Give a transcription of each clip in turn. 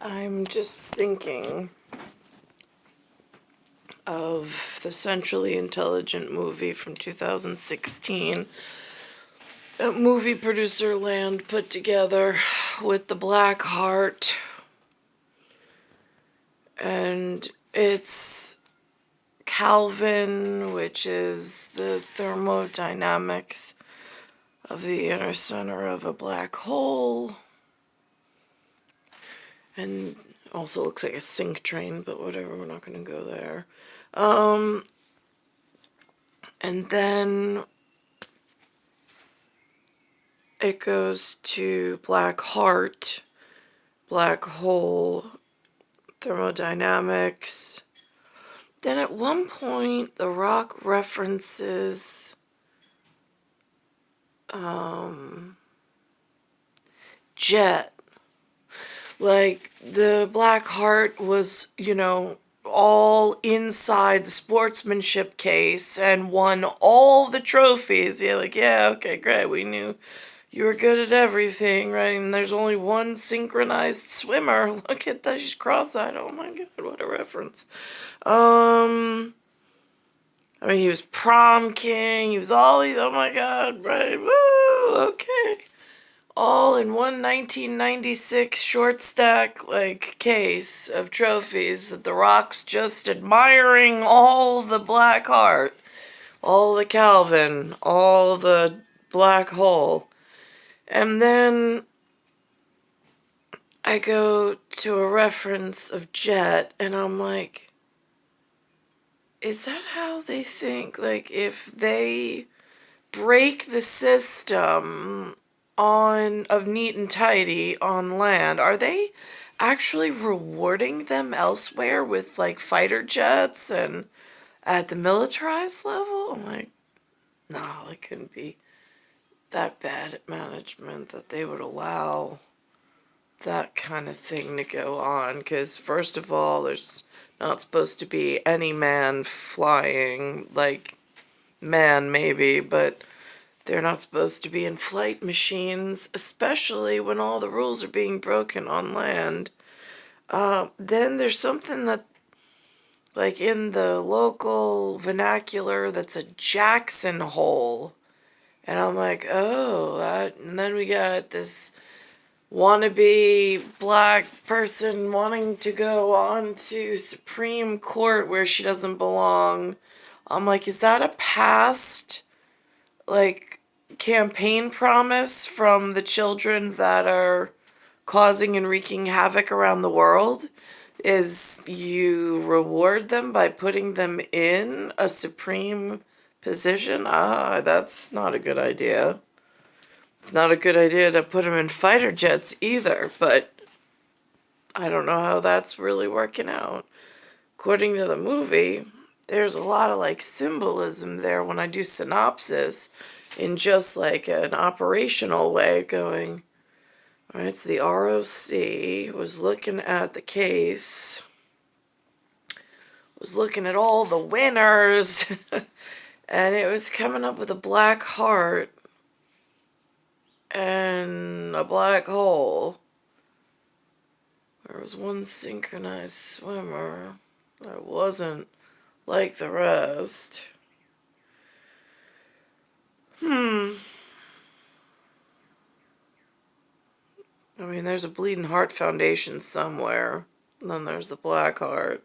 I'm just thinking of the Centrally Intelligent movie from 2016 that movie producer Land put together with the Black Heart. And it's Calvin, which is the thermodynamics of the inner center of a black hole. And also looks like a sync train, but whatever, we're not going to go there. And then it goes to Black Heart, Black Hole, thermodynamics. Then at one point, the rock references jet. Like, the Black Heart was, all inside the sportsmanship case and won all the trophies. Yeah, okay, great. We knew you were good at everything, right? And there's only one synchronized swimmer. Look at that, she's cross-eyed. Oh my god, what a reference. He was prom king. He was all these. Oh my god, right? Woo, okay. All in one 1996 short stack case of trophies that the Rock's just admiring all the Black Heart, all the Calvin, all the Black Hole. And then I go to a reference of Jet, and I'm like, is that how they think? Like, if they break the system of neat and tidy on land, are they actually rewarding them elsewhere with fighter jets and at the militarized level? I'm like, no, it couldn't be that bad at management that they would allow that kind of thing to go on, because first of all, there's not supposed to be any man flying, man maybe, but they're not supposed to be in flight machines, especially when all the rules are being broken on land. Then there's something that, in the local vernacular, that's a Jackson hole. And I'm like, oh, and then we got this wannabe black person wanting to go on to Supreme Court where she doesn't belong. I'm like, is that a past, campaign promise from the children that are causing and wreaking havoc around the world? Is you reward them by putting them in a supreme position? That's not a good idea. It's not a good idea to put them in fighter jets either, but I don't know how that's really working out. According to the movie, there's a lot of symbolism there when I do synopsis in just an operational way, going, all right, so the ROC was looking at the case, was looking at all the winners, and it was coming up with a Black Heart and a black hole. There was one synchronized swimmer that wasn't like the rest. There's a Bleeding Heart Foundation somewhere. And then there's the Black Heart.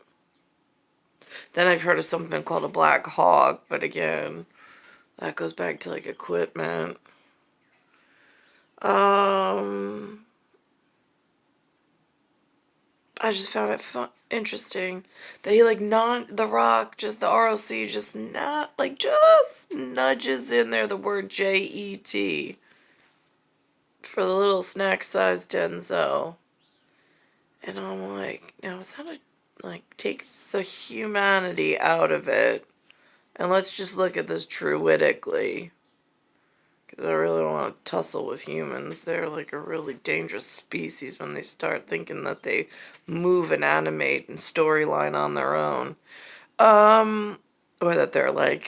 Then I've heard of something called a Black Hawk, but again, that goes back to equipment. I just found it interesting that he the Rock, just the ROC, just not just nudges in there the word JET for the little snack-sized Denzel. And I'm like, now is that take the humanity out of it, and let's just look at this druidically. Because I really don't want to tussle with humans. They're a really dangerous species when they start thinking that they move and animate and storyline on their own. Or that they're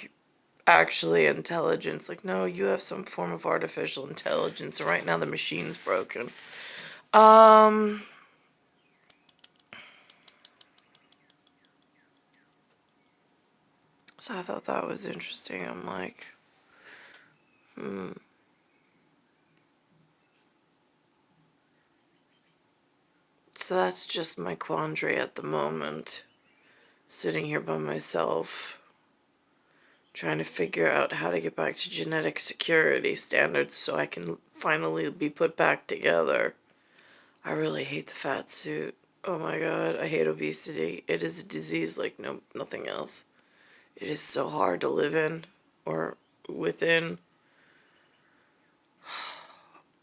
actually intelligence. No, you have some form of artificial intelligence, and right now the machine's broken. So I thought that was interesting. I'm like, So that's just my quandary at the moment. Sitting here by myself, trying to figure out how to get back to genetic security standards so I can finally be put back together. I really hate the fat suit. Oh my god, I hate obesity. It is a disease like nothing else. It is so hard to live in or within.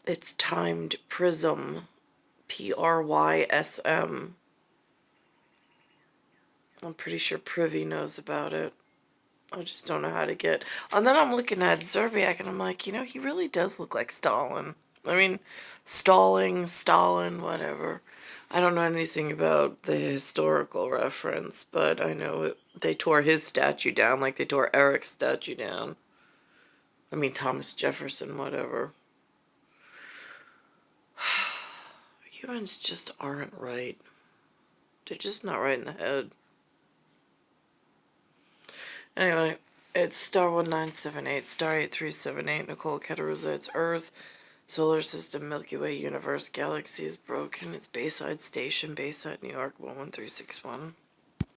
It's timed prism. PRYSM. I'm pretty sure Privy knows about it. I just don't know how to get. And then I'm looking at Zerbiak and I'm like, he really does look like Stalin. I mean, Stalin, whatever. I don't know anything about the historical reference, but I know they tore his statue down like they tore Eric's statue down. I mean, Thomas Jefferson, whatever. Humans just aren't right. They're just not right in the head. Anyway, it's star 1978, star 8378, Nicole, Cattaruzza, it's Earth, solar system, Milky Way, universe, galaxies, broken, it's Bayside Station, Bayside, New York, 11361.